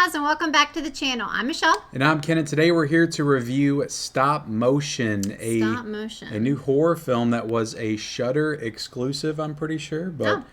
guys, and welcome back to the channel. I'm Michelle. And I'm Ken, and today we're here to review Stopmotion, a new horror film that was a Shudder exclusive, I'm pretty sure. But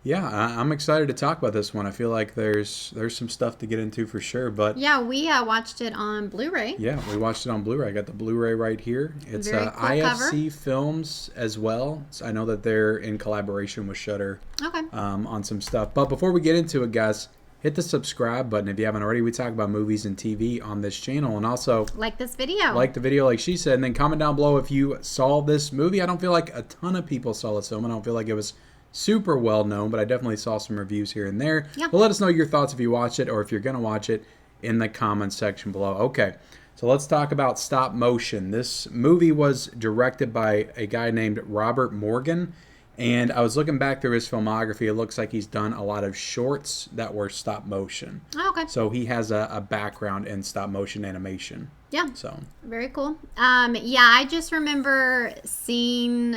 yeah, I'm excited to talk about this one. I feel like there's some stuff to get into for sure. But yeah, we watched it on Blu-ray. Yeah, we watched it on Blu-ray. I got the Blu-ray right here. It's Very cool IFC cover. Films as well. So I know that they're in collaboration with Shudder Okay. on some stuff. But before we get into it, guys, hit the subscribe button if you haven't already. We talk about movies and TV on this channel. And also, like this video. Like the video, like she said. And then comment down below if you saw this movie. I don't feel like a ton of people saw this film. I don't feel like it was super well known, but I definitely saw some reviews here and there. Yeah. But let us know your thoughts if you watched it or if you're going to watch it in the comments section below. Okay, so let's talk about Stopmotion. This movie was directed by a guy named Robert Morgan. And I was looking back through his filmography. It looks like he's done a lot of shorts that were stop motion. Oh, okay. So he has a background in stop motion animation. Yeah. So very cool. Yeah, I just remember seeing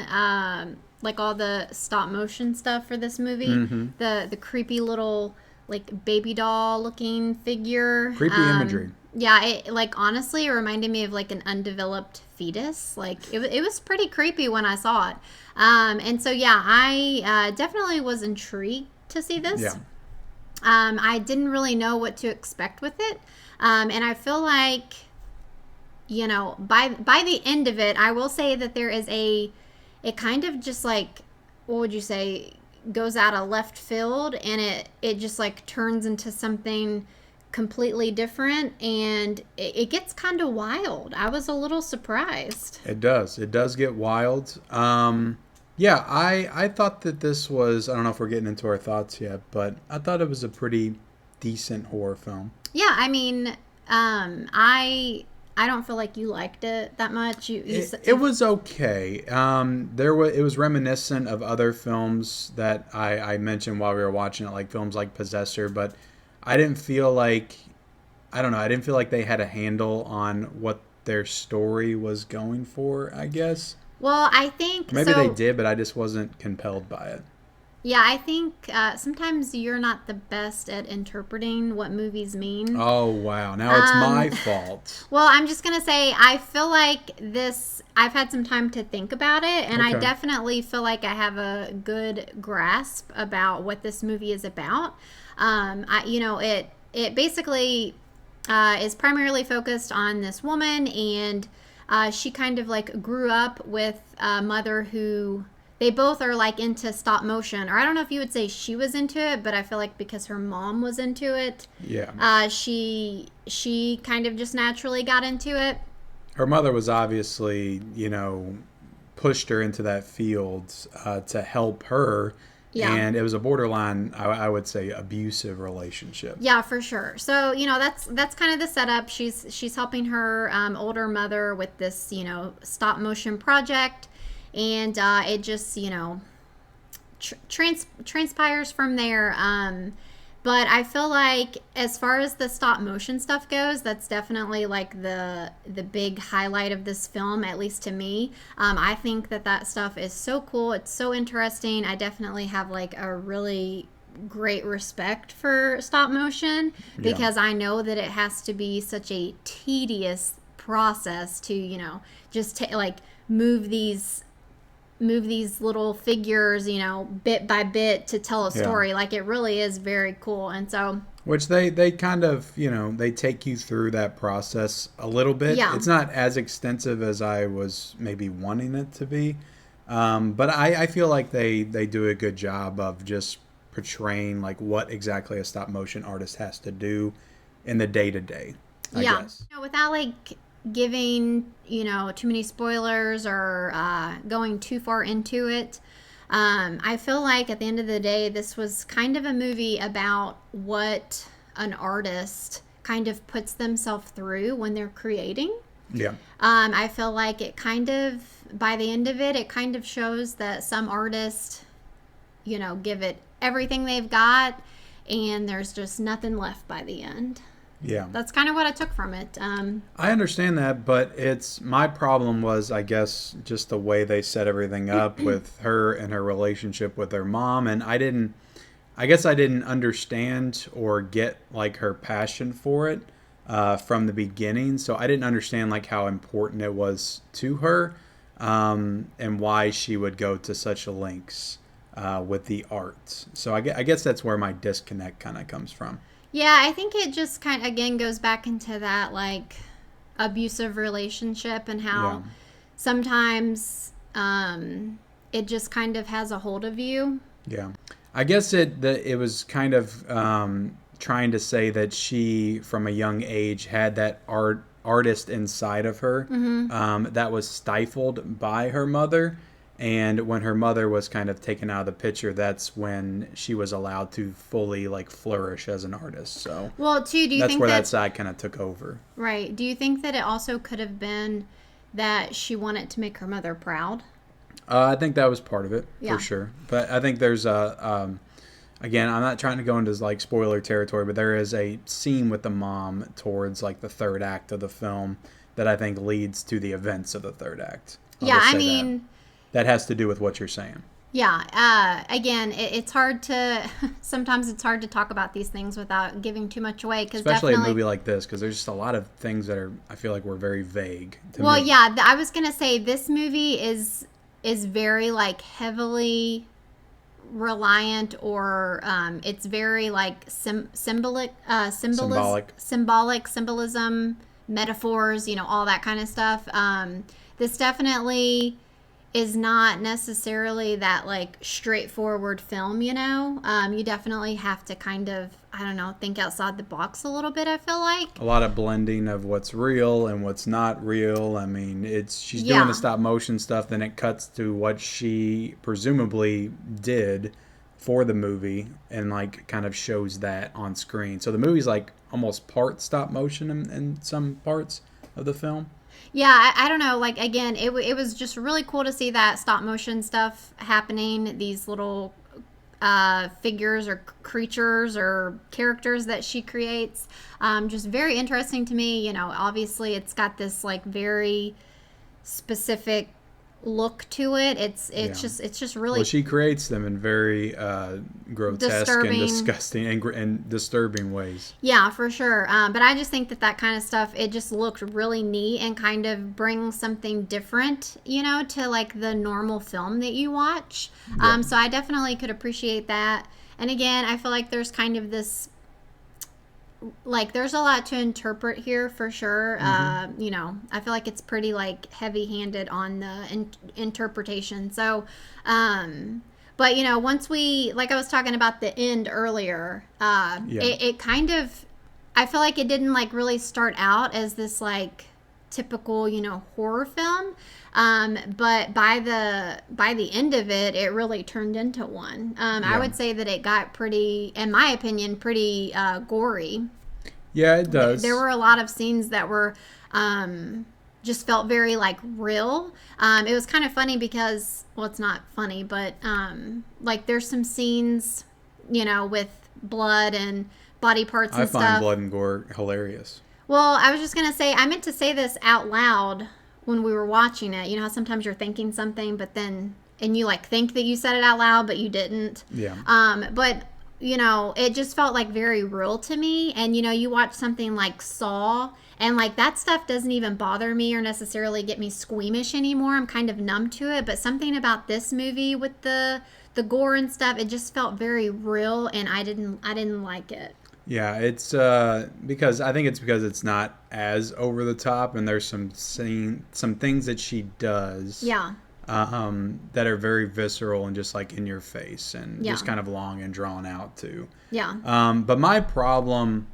like all the stop motion stuff for this movie. Mm-hmm. The creepy little like baby doll looking figure. Creepy imagery. Yeah, it honestly, it reminded me of like an undeveloped fetus. Like it was pretty creepy when I saw it. And so yeah, I definitely was intrigued to see this. Yeah. I didn't really know what to expect with it. And I feel like, you know, by the end of it, I will say that there is it kind of just like, what would you say, goes out of left field, and it just like turns into something completely different, and it gets kind of wild. I was a little surprised. It does get wild. Yeah, I thought that this was, I don't know if we're getting into our thoughts yet, but I thought it was a pretty decent horror film. Yeah, I mean, I don't feel like you liked it that much. It was okay. It was reminiscent of other films that I mentioned while we were watching it, like films like Possessor, but I didn't feel like, I don't know, I didn't feel like they had a handle on what their story was going for, I guess. Well, I think maybe they did, but I just wasn't compelled by it. Yeah, I think sometimes you're not the best at interpreting what movies mean. Oh, wow. Now it's my fault. Well, I'm just going to say, I feel like I've had some time to think about it, and I definitely feel like I have a good grasp about what this movie is about. It basically is primarily focused on this woman, and she kind of like grew up with a mother who, they both are like into stop motion, or I don't know if you would say she was into it, but I feel like because her mom was into it, yeah, she kind of just naturally got into it. Her mother was obviously, pushed her into that field to help her. Yeah. And it was a borderline, I would say, abusive relationship. Yeah, for sure. So, that's kind of the setup. She's helping her older mother with this, stop motion project. And it just, transpires from there. But I feel like as far as the stop motion stuff goes, that's definitely like the big highlight of this film, at least to me. I think that stuff is so cool. It's so interesting. I definitely have like a really great respect for stop motion, because I know that it has to be such a tedious process to, just like move these little figures, bit by bit to tell a story. Yeah. Like, it really is very cool. And so, which they kind of, they take you through that process a little bit. Yeah. It's not as extensive as I was maybe wanting it to be. But I feel like they do a good job of just portraying like what exactly a stop motion artist has to do in the day-to-day, I guess. Without like giving too many spoilers or going too far into it, I feel like at the end of the day, this was kind of a movie about what an artist kind of puts themselves through when they're creating. Yeah. I feel like it kind of, by the end of it, it kind of shows that some artists give it everything they've got, and there's just nothing left by the end. Yeah. That's kind of what I took from it. I understand that, but my problem was, I guess, just the way they set everything up with her and her relationship with her mom. And I didn't I guess I didn't understand or get like her passion for it from the beginning. So I didn't understand like how important it was to her, and why she would go to such lengths with the art. So I guess that's where my disconnect kind of comes from. Yeah, I think it just kind of, again, goes back into that, like, abusive relationship and Yeah. how sometimes it just kind of has a hold of you. Yeah. I guess it was kind of trying to say that she, from a young age, had that artist inside of her, that was stifled by her mother. And when her mother was kind of taken out of the picture, that's when she was allowed to fully like flourish as an artist. So, Well, too, do you that's think where that, that side kind of took over. right, do you think that it also could have been that she wanted to make her mother proud? I think that was part of it Yeah. for sure. But I think there's again, I'm not trying to go into like spoiler territory, but there is a scene with the mom towards like the third act of the film that I think leads to the events of the third act. Yeah, I mean, that has to do with what you're saying. yeah. Again, it's hard to, sometimes it's hard to talk about these things without giving too much away. Cause Especially a definitely, movie like this, because there's just a lot of things that are, I feel like, were very vague to well, me. yeah, I was going to say this movie is very like heavily reliant, or it's very like symbolic symbolism, metaphors, all that kind of stuff. This definitely is not necessarily that like straightforward film. You definitely have to kind of, I don't know, think outside the box a little bit, I feel like. A lot of blending of what's real and what's not real. I mean, she's Yeah. doing the stop motion stuff, then it cuts to what she presumably did for the movie and like kind of shows that on screen. So the movie's like almost part stop motion in some parts of the film. Yeah, I don't know. Like, again, it was just really cool to see that stop motion stuff happening. These little figures or creatures or characters that she creates. Just very interesting to me. Obviously it's got this like very specific look to it. It's just really, well, she creates them in very grotesque disturbing, and disgusting and disturbing ways. Yeah, for sure. But I just think that kind of stuff, it just looked really neat and kind of brings something different, to like the normal film that you watch. Yeah. So I definitely could appreciate that. And again, I feel like there's kind of this, like, there's a lot to interpret here for sure. I feel like it's pretty like heavy-handed on the interpretation. So, but once we, like I was talking about the end earlier, it kind of, I feel like it didn't like really start out as this like typical, horror film. But by the end of it, it really turned into one. I would say that it got pretty, in my opinion, pretty gory. Yeah, it does. There were a lot of scenes that were just felt very like real. It was kind of funny because, well, it's not funny, but like there's some scenes, with blood and body parts and stuff. I find blood and gore hilarious. Well, I was just going to say, I meant to say this out loud when we were watching it. You know how sometimes you're thinking something, but then, and you like think that you said it out loud, but you didn't. Yeah. But, it just felt like very real to me. And, you watch something like Saw, and like that stuff doesn't even bother me or necessarily get me squeamish anymore. I'm kind of numb to it. But something about this movie with the gore and stuff, it just felt very real, and I didn't like it. Yeah, it's because I think it's because it's not as over the top, and there's some things that she does, Yeah. that are very visceral and just like in your face and Yeah. just kind of long and drawn out too. Yeah. But my problem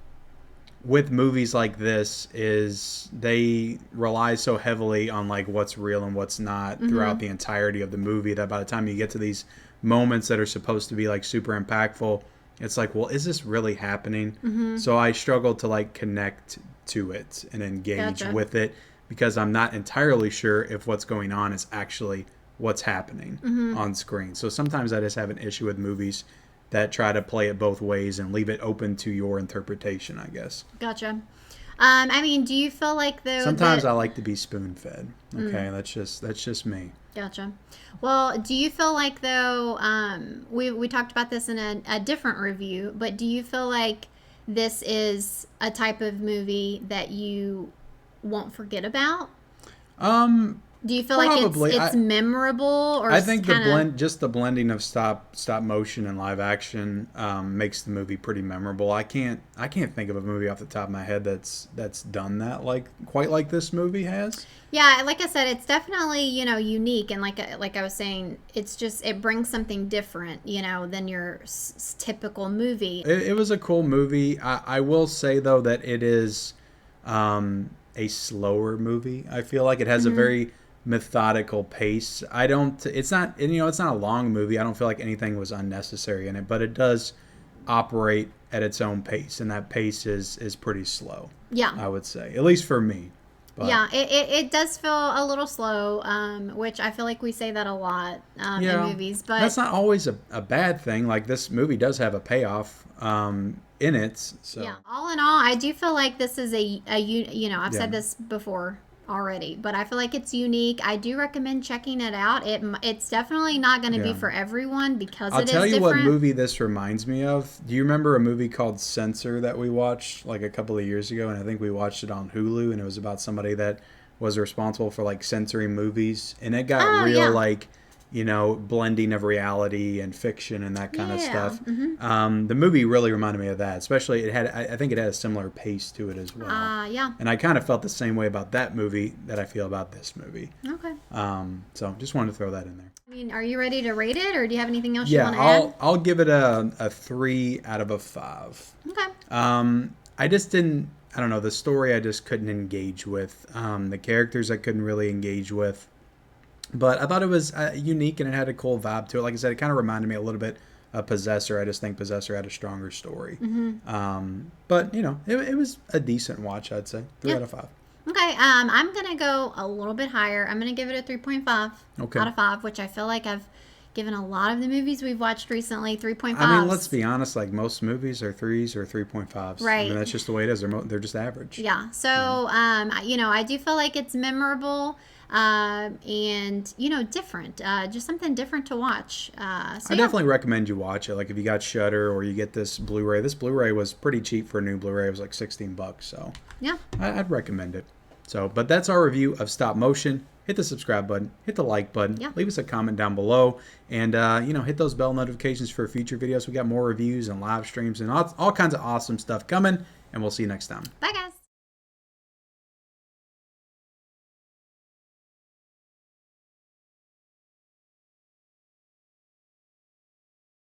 with movies like this is they rely so heavily on like what's real and what's not throughout the entirety of the movie that by the time you get to these moments that are supposed to be like super impactful, it's like, well, is this really happening? So I struggle to like connect to it and engage Gotcha. with it because I'm not entirely sure if what's going on is actually what's happening on screen. So sometimes I just have an issue with movies that try to play it both ways and leave it open to your interpretation, I guess. Gotcha. I mean, do you feel like though Sometimes I like to be spoon-fed. Okay, that's just me. Gotcha. Well, do you feel like, though, we talked about this in a different review, but do you feel like this is a type of movie that you won't forget about? Do you feel Probably. like it's memorable, or I think the blending of stop motion and live action makes the movie pretty memorable. I can't think of a movie off the top of my head that's done that quite like this movie has. Yeah, like I said, it's definitely, unique, and like I was saying, it brings something different, than your typical movie. It was a cool movie. I will say though that it is a slower movie. I feel like it has a very methodical pace. It's not a long movie. I don't feel like anything was unnecessary in it, but it does operate at its own pace, and that pace is pretty slow. Yeah, I would say, at least for me. But yeah, it does feel a little slow, which I feel like we say that a lot in movies. But that's not always a bad thing. Like, this movie does have a payoff in it. So. Yeah, all in all, I do feel like this is I've said this before already, but I feel like it's unique. I do recommend checking it out. It's definitely not going to be for everyone because I'll tell you what movie this reminds me of. Do you remember a movie called Censor that we watched like a couple of years ago? And I think we watched it on Hulu, and it was about somebody that was responsible for like censoring movies, and it got blending of reality and fiction and that kind of stuff. Mm-hmm. The movie really reminded me of that. Especially, I think it had a similar pace to it as well. Yeah. And I kind of felt the same way about that movie that I feel about this movie. Okay. So just wanted to throw that in there. I mean, are you ready to rate it, or do you have anything else you want to add? I'll give it a 3 out of 5. Okay. I just didn't. I don't know, the story I just couldn't engage with. The characters I couldn't really engage with. But I thought it was unique, and it had a cool vibe to it. Like I said, it kind of reminded me a little bit of Possessor. I just think Possessor had a stronger story. Mm-hmm. But, it was a decent watch, I'd say. 3 out of 5. Okay, I'm going to go a little bit higher. I'm going to give it a 3.5 out of 5, which I feel like I've given a lot of the movies we've watched recently 3.5. I mean, let's be honest, like most movies are 3s or 3.5s. Right. I mean, that's just the way it is. They're just average. Yeah, so, I do feel like it's memorable. And different, just something different to watch. I definitely recommend you watch it. Like if you got Shudder or you get this Blu-ray. This Blu-ray was pretty cheap for a new Blu-ray. It was like $16. So yeah, I'd recommend it. So, but that's our review of Stop Motion. Hit the subscribe button, hit the like button, leave us a comment down below, and hit those bell notifications for future videos. We got more reviews and live streams and all kinds of awesome stuff coming, and we'll see you next time. Bye guys.